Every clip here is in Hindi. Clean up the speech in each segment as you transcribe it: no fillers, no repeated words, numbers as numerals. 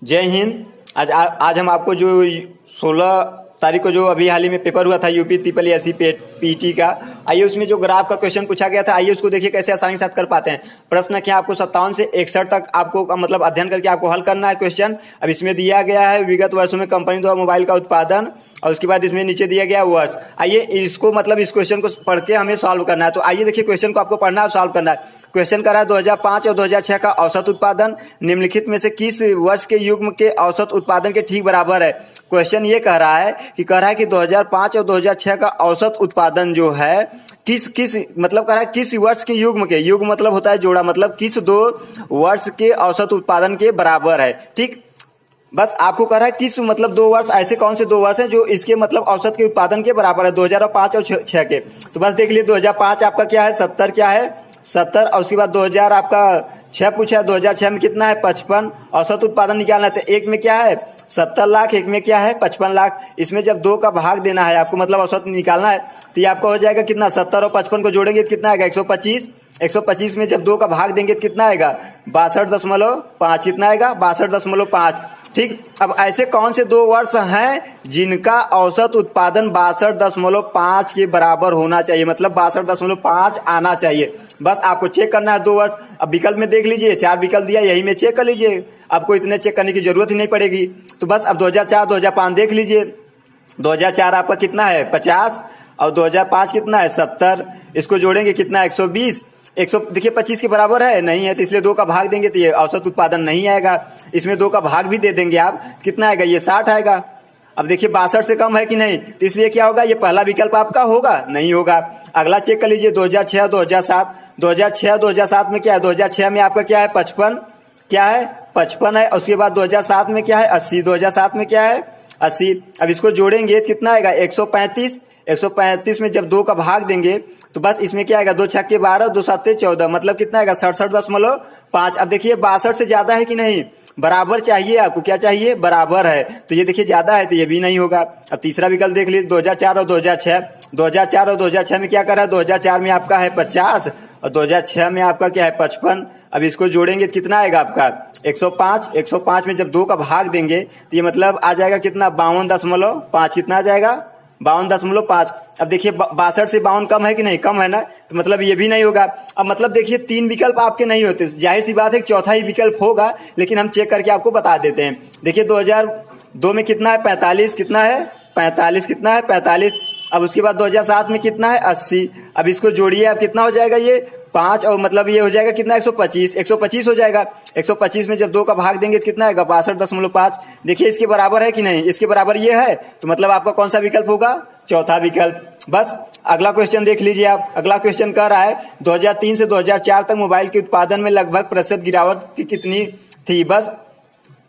जय हिंद। आज हम आपको जो 16 तारीख को जो अभी हाल ही में पेपर हुआ था यूपी ट्रिपल एससी पीटी का, आइए उसमें जो ग्राफ का क्वेश्चन पूछा गया था, आइए उसको देखिए कैसे आसानी के साथ कर पाते हैं। प्रश्न क्या आपको 57 से 61 तक आपको मतलब अध्ययन करके आपको हल करना है क्वेश्चन। अब इसमें दिया गया है विगत वर्षों में कंपनी द्वारा मोबाइल का उत्पादन, और उसके बाद इसमें नीचे दिया गया वर्ष। आइए इसको मतलब इस क्वेश्चन को पढ़ के हमें सॉल्व करना है। तो आइए देखिए क्वेश्चन को आपको पढ़ना है और सॉल्व करना है। क्वेश्चन कर रहा है 2005 और 2006 का औसत उत्पादन निम्नलिखित में से किस वर्ष के युग्म के औसत उत्पादन के ठीक बराबर है। क्वेश्चन ये कह रहा है कि 2005 और 2006 का औसत उत्पादन जो है किस मतलब कह रहा है किस वर्ष के युग्म के, युग्म मतलब होता है जोड़ा, मतलब किस दो वर्ष के औसत उत्पादन के बराबर है। ठीक, बस आपको कह रहा है किस मतलब 2 वर्ष, ऐसे कौन से 2 वर्ष हैं जो इसके मतलब औसत के उत्पादन के बराबर है 2005 और 6 के। तो बस देख लीजिए 2005 आपका क्या है 70, क्या है 70, और उसके बाद 2000 आपका 6 पूछा है, 2006 में कितना है 55। औसत उत्पादन निकालना है तो एक में क्या है 70 लाख, एक में क्या है 55 लाख। इसमें जब 2 का भाग देना है आपको, मतलब औसत निकालना है, तो ये आपका हो जाएगा कितना 70 और 55 को जोड़ेंगे तो कितना आएगा 125। 125 में जब 2 का भाग देंगे तो कितना आएगा 62.5, कितना आएगा 62.5। ठीक, अब ऐसे कौन से 2 वर्ष हैं जिनका औसत उत्पादन 62.5 के बराबर होना चाहिए, मतलब 62.5 आना चाहिए। बस आपको चेक करना है 2 वर्ष। अब विकल्प में देख लीजिए 4 विकल्प दिया, यही में चेक कर लीजिए, आपको इतने चेक करने की जरूरत ही नहीं पड़ेगी। तो बस अब 2004 2005 देख लीजिए। 2004 आपका कितना है 50 और 2005 कितना है 70, इसको जोड़ेंगे कितना 120। 100 देखिए 25 के बराबर है नहीं है, तो इसलिए 2 का भाग देंगे तो ये औसत उत्पादन नहीं आएगा। इसमें 2 का भाग भी दे देंगे आप, कितना आएगा ये 60 आएगा। अब देखिए 62 से कम है कि नहीं, तो इसलिए क्या होगा ये पहला विकल्प आपका होगा नहीं होगा। अगला चेक कर लीजिए 2006 2007। 2006 2007 में क्या है 2006 में आपका क्या है 55, क्या है 55 है। उसके बाद 2007 में क्या है 80, 2007 में क्या है 80। अब इसको जोड़ेंगे कितना आएगा 135। 135 में जब 2 का भाग देंगे तो बस इसमें क्या आएगा 2 छक्के 12, 2 सत्ते 14, मतलब कितना आएगा 67.5। अब देखिए 62 से ज्यादा है कि नहीं, बराबर चाहिए आपको, क्या चाहिए बराबर है, तो ये देखिए ज्यादा है तो ये भी नहीं होगा। अब तीसरा विकल्प देख लीजिए 2004 और 2006। 2004 और 2006 में क्या कर रहा है 2004 में आपका है 50 और 2006 में आपका क्या है 55। अब इसको जोड़ेंगे तो कितना आएगा आपका 105। 105 में जब 2 का भाग देंगे तो ये मतलब आ जाएगा कितना 52.5, कितना आ जाएगा 52.5। अब देखिए 62 से 52 कम है कि नहीं, कम है ना, तो मतलब ये भी नहीं होगा। अब मतलब देखिए 3 विकल्प आपके नहीं होते, जाहिर सी बात है चौथा ही विकल्प होगा, लेकिन हम चेक करके आपको बता देते हैं। देखिए 2002 में कितना है 45, कितना है 45, कितना है 45। अब उसके बाद 2007 में कितना है 80। अब इसको जोड़िए आप कितना हो जाएगा ये 5, और मतलब ये हो जाएगा कितना 125। 125 हो जाएगा। 125 में जब 2 का भाग देंगे तो कितना आएगा 62.5। देखिए इसके बराबर है कि नहीं, इसके बराबर ये है, तो मतलब आपका कौन सा विकल्प होगा चौथा विकल्प। बस अगला क्वेश्चन देख लीजिए आप। अगला क्वेश्चन कह रहा है 2003 से 2004 तक मोबाइल के उत्पादन में लगभग प्रतिशत गिरावट कितनी थी। बस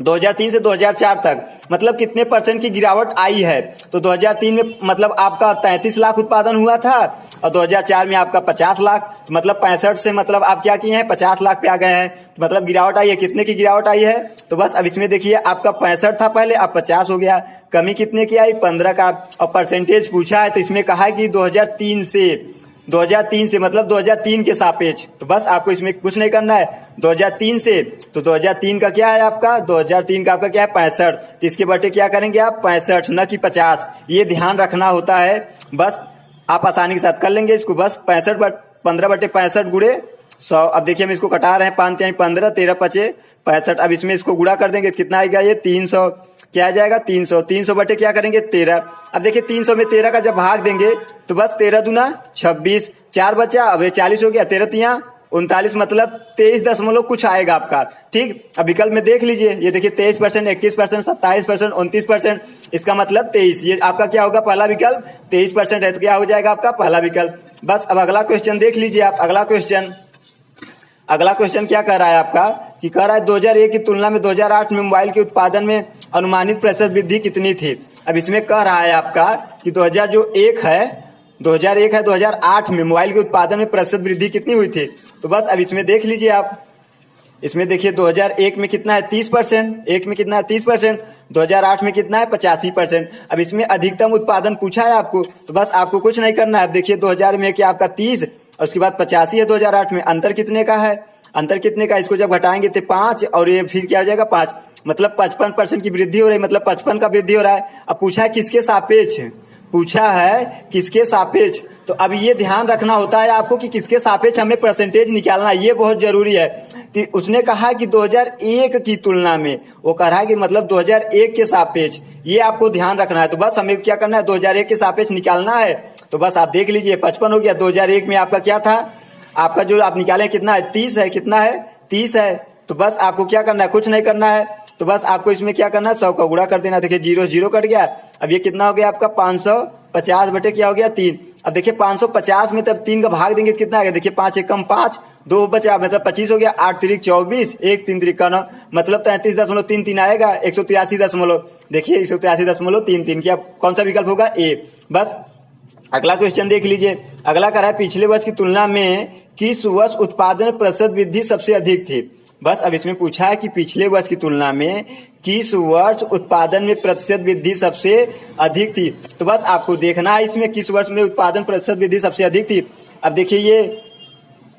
2003 से 2004 तक मतलब कितने % की गिरावट आई है। तो 2003 में मतलब आपका 33 लाख उत्पादन हुआ था और 2004 में आपका 50 लाख, तो मतलब 65 से मतलब आप क्या किए हैं 50 लाख पे आ गए हैं, तो मतलब गिरावट आई है, कितने की गिरावट आई है। तो बस अब इसमें देखिए आपका 65 था पहले, अब 50 हो गया, कमी कितने की आई 15 का। और परसेंटेज पूछा है तो इसमें कहा है कि 2003 से मतलब 2003 के सापेक्ष। तो बस आपको इसमें कुछ नहीं करना है 2003 से, तो 2003 का क्या है आपका 2003 का आपका क्या है 65, तो इसके बटे क्या करेंगे आप 65 न कि 50, ये ध्यान रखना होता है। बस आप आसानी के साथ कर लेंगे इसको। बस 15/65 गुड़े 100। अब देखिए हम इसको कटा रहे हैं 5 × 15 13 5 65। अब इसमें इसको गुड़ा कर देंगे कितना आएगा ये 300, क्या आ जाएगा 300। 300 बटे क्या करेंगे 13। अब देखिए 300 में 13 का जब भाग देंगे तो बस 13 दूना 26, 4 बचा, अब ये 40 हो गया, 13 तिया 39, मतलब 23 दशमलव कुछ आएगा आपका। ठीक, अब विकल्प में देख लीजिए, ये देखिए 23%, 21%, 27%, 29%, इसका मतलब 23, ये आपका क्या होगा पहला विकल्प 23% है, तो क्या हो जाएगा आपका पहला विकल्प। बस अब अगला क्वेश्चन देख लीजिए आप। अगला क्वेश्चन क्या कह रहा है आपका कि कह रहा है 2001 की तुलना में 2008 में मोबाइल के उत्पादन में अनुमानित प्रतिशत वृद्धि कितनी थी। अब इसमें कह रहा है आपका कि 2001 है 2008 में मोबाइल के उत्पादन में प्रतिशत वृद्धि कितनी हुई थी। तो बस अब इसमें देख लीजिए आप। इसमें देखिए 2001 में कितना है 30%, एक में कितना है 30%, 2008 में कितना है 85%। अब इसमें अधिकतम उत्पादन पूछा है आपको, तो बस आपको कुछ नहीं करना है। अब देखिए 2000 में क्या आपका 30 और उसके बाद 85 है 2008 में, अंतर कितने का है, अंतर कितने का, इसको जब घटाएंगे तो 5 और ये फिर क्या हो जाएगा 5। मतलब 55% की वृद्धि हो रही है, मतलब 55 का वृद्धि हो रहा है। अब पूछा है किसके सापेक्ष, पूछा है किसके सापेक्ष, तो अब ये ध्यान रखना होता है आपको कि किसके सापेक्ष हमें परसेंटेज निकालना है, ये बहुत जरूरी है। तो उसने कहा कि 2001 की तुलना में, वो कह रहा है कि मतलब 2001 के सापेक्ष, ये आपको ध्यान रखना है। तो बस हमें क्या करना है, 2001 के सापेक्ष निकालना है। तो बस आप देख लीजिए 55 हो गया, 2001 में आपका क्या था, आपका जो आप निकाले कितना है, 30 है, कितना है 30 है। तो बस आपको क्या करना है, कुछ नहीं करना है, तो बस आपको इसमें क्या करना है, 100 का गुणा कर देना। देखिए 0 0 कट गया। अब ये कितना हो गया आपका 550 बटे क्या हो गया 3। अब देखिए 550 में तब 3 का भाग देंगे तो कितना आ गया, देखिए 5 एक कम 5, 2 बचा मतलब 25 हो गया, 8 3 24, 1 3 3 9 मतलब 33.33 आएगा, 183 देखिए 183.33 क्या कौन सा विकल्प होगा, ए। बस अगला क्वेश्चन देख लीजिए। अगला कह रहा है पिछले वर्ष की तुलना में किस वर्ष उत्पादन प्रतिशत वृद्धि सबसे अधिक थी। बस अब इसमें पूछा है कि पिछले वर्ष की तुलना में किस वर्ष उत्पादन में प्रतिशत वृद्धि सबसे अधिक थी। तो बस आपको देखना है इसमें किस वर्ष में उत्पादन प्रतिशत वृद्धि सबसे अधिक थी। अब देखिए ये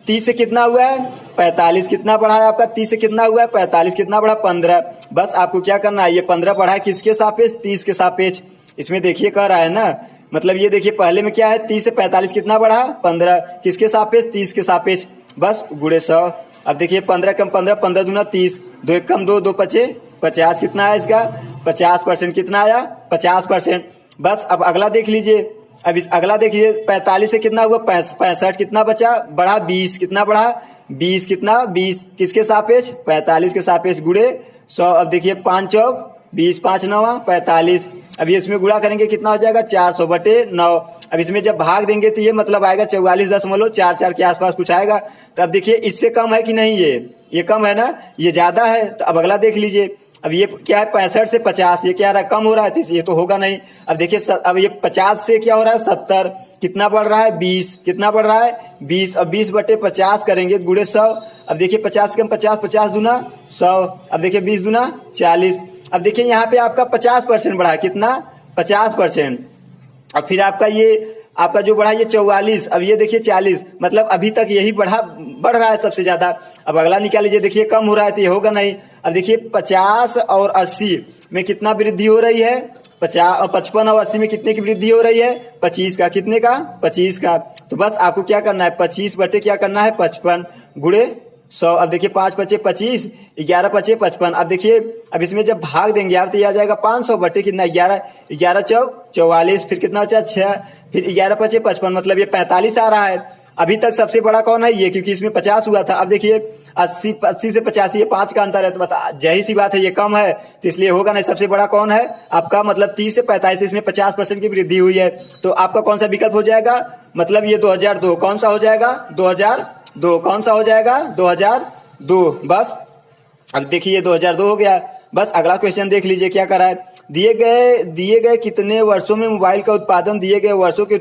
30 से कितना हुआ है 45, कितना बढ़ा है आपका 30 से कितना हुआ है 45, कितना बढ़ा 15। बस आपको क्या करना है, ये 15 बढ़ा है किसके सापेक्ष, 30 के सापेक्ष। इसमें देखिए कह रहा है ना, मतलब ये देखिए पहले में क्या है 30 से 45 कितना बढ़ा 15, किसके सापेक्ष 30 के सापेक्ष। बस गुणे 100। अब देखिए 15 कम 15, 15 दूना 30, 2 एक कम 2, 2 पचे 50, कितना है इसका 50%, कितना आया 50%। बस अब अगला देख लीजिए। अब इस अगला देखिए 45 से कितना हुआ 65, कितना बचा बढ़ा 20, कितना बढ़ा 20, कितना 20 किसके सापेक्ष 45 के सापेक्ष गुणे 100। अब देखिए 5 चौक 20, 5 9 45। अब ये इसमें गुणा करेंगे कितना हो जाएगा 400 बटे 9। अब इसमें जब भाग देंगे तो ये मतलब आएगा 44.44 के आसपास कुछ आएगा। तो अब देखिए इससे कम है कि नहीं, ये कम है ना, ये ज्यादा है। तो अब अगला देख लीजिए। अब ये क्या है 65 से 50, ये क्या रहा है कम हो रहा है, ये तो होगा नहीं। अब देखिए अब ये 50 से क्या हो रहा है 70, कितना बढ़ रहा है 20, कितना बढ़ रहा है 20। अब 20 बटे 50 करेंगे गुणे 100। अब देखिए 50 कम 50, 50 दूना 100। अब देखिए 20 दूना 40। अब देखिए यहाँ पे आपका 50% बढ़ा, कितना 50%। अब फिर आपका ये आपका जो बढ़ा ये 44, अब ये देखिए 40, मतलब अभी तक यही बढ़ रहा है सबसे ज्यादा। अब अगला निकाल लीजिए, देखिए कम हो रहा है तो ये होगा नहीं। अब देखिए 50 और 80 में कितना वृद्धि हो रही है, 55 और 80 में कितने की वृद्धि हो रही है 25 का, कितने का 25 का। तो बस आपको क्या करना है 25 बटे क्या करना है 55 गुणे 100। अब देखिए 5 पचे 25, 11 पचे 55। अब देखिए अब इसमें जब भाग देंगे आप तो ये आ जाएगा 500 बटे कितना 11, 11 चौक 44, फिर कितना बचा 6, फिर 11 पचे 55 मतलब ये 45 आ रहा है। अभी तक सबसे बड़ा कौन है ये, क्योंकि इसमें 50 हुआ था। अब देखिए 80 से 85 ये 5 का अंतर है, तो बता यही सी बात है ये कम है तो इसलिए होगा नहीं। सबसे बड़ा कौन है आपका, मतलब 30 से 45 इसमें 50% की वृद्धि हुई है। तो आपका कौन सा विकल्प हो जाएगा, मतलब ये 2002 कौन सा हो जाएगा 2002 कौन सा हो जाएगा 2002। बस अब देखिए ये 2002 हो गया। बस अगला क्वेश्चन देख लीजिए क्या कर रहा है। दिए गए कितने वर्षों में मोबाइल का उत्पादन दिए गए वर्षों के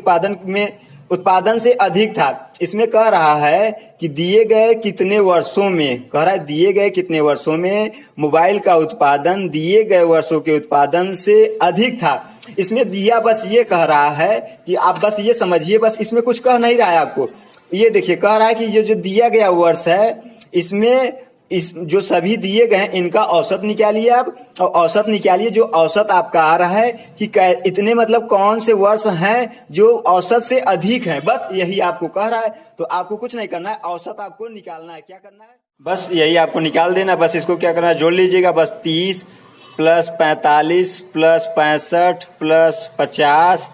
उत्पादन से अधिक था। इसमें कह रहा है कि दिए गए कितने वर्षों में, कह रहा है दिए गए कितने वर्षों में मोबाइल का उत्पादन दिए गए वर्षों के उत्पादन से अधिक था। इसमें दिया बस ये कह रहा है कि आप बस ये समझिए, बस इसमें कुछ कह नहीं रहा है आपको। ये देखिए कह रहा है कि ये जो दिया गया वर्ष है इसमें इस जो सभी दिए गए हैं इनका औसत निकालिए आप, और औसत निकालिए जो औसत आपका आ रहा है कि इतने मतलब कौन से वर्ष हैं जो औसत से अधिक हैं। बस यही आपको कह रहा है। तो आपको कुछ नहीं करना है, औसत आपको निकालना है। क्या करना है, बस यही आपको निकाल देना। बस इसको क्या करना है जोड़ लीजिएगा। बस 30 प्लस 45 प्लस 65 प्लस 50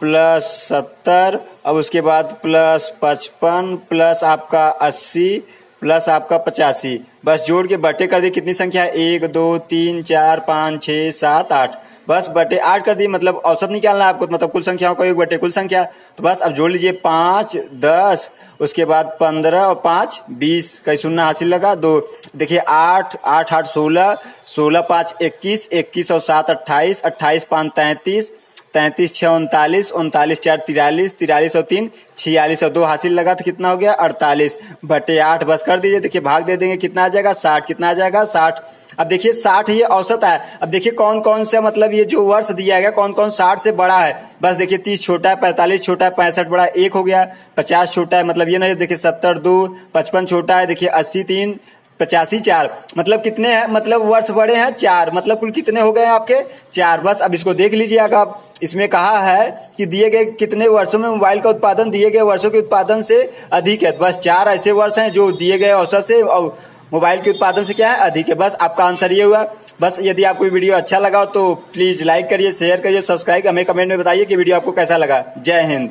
प्लस 70, अब उसके बाद प्लस 55 प्लस आपका 80 प्लस आपका 85। बस जोड़ के बटे कर दिए, कितनी संख्या है 1 2 3 4 5 6 7 8। बस बटे 8 कर दिए, मतलब औसत निकालना है आपको, मतलब कुल संख्याओं का 1 बटे कुल संख्या। तो बस अब जोड़ लीजिए 5 10 उसके बाद 15 और 5 20, कहीं शून्य हासिल लगा 2। देखिए 8 8 8 16, 16 5 21, 21 और 7 28, 28 5 33, 33 6 39, 39 4 43, 43 और 3 46 और 2 हासिल लगा तो कितना हो गया 48 बटे 8। बस कर दीजिए। देखिए भाग दे देंगे कितना आ जाएगा 60, कितना आ जाएगा 60। अब देखिए 60 ये औसत है। अब देखिए कौन कौन सा मतलब ये जो वर्ष दिया गया कौन कौन 60 से बड़ा है। बस देखिए 30 छोटा है, 45 छोटा है, 65 बड़ा एक हो गया, 50 छोटा है, मतलब ये नहीं। देखिए 70 2, 55 छोटा है, देखिए 80 3, 85 मतलब कितने हैं, मतलब वर्ष बढ़े हैं 4, मतलब कुल कितने हो गए हैं आपके 4। बस अब इसको देख लीजिएगा आप। इसमें कहा है कि दिए गए कितने वर्षों में मोबाइल का उत्पादन दिए गए वर्षों के उत्पादन से अधिक है। बस 4 ऐसे वर्ष हैं जो दिए गए औसत से और मोबाइल के उत्पादन से क्या है, अधिक है। बस आपका आंसर ये हुआ। बस यदि आपको वीडियो अच्छा लगा हो तो प्लीज़ लाइक करिए, शेयर करिए, सब्सक्राइब, हमें कमेंट में बताइए कि वीडियो आपको कैसा लगा। जय हिंद।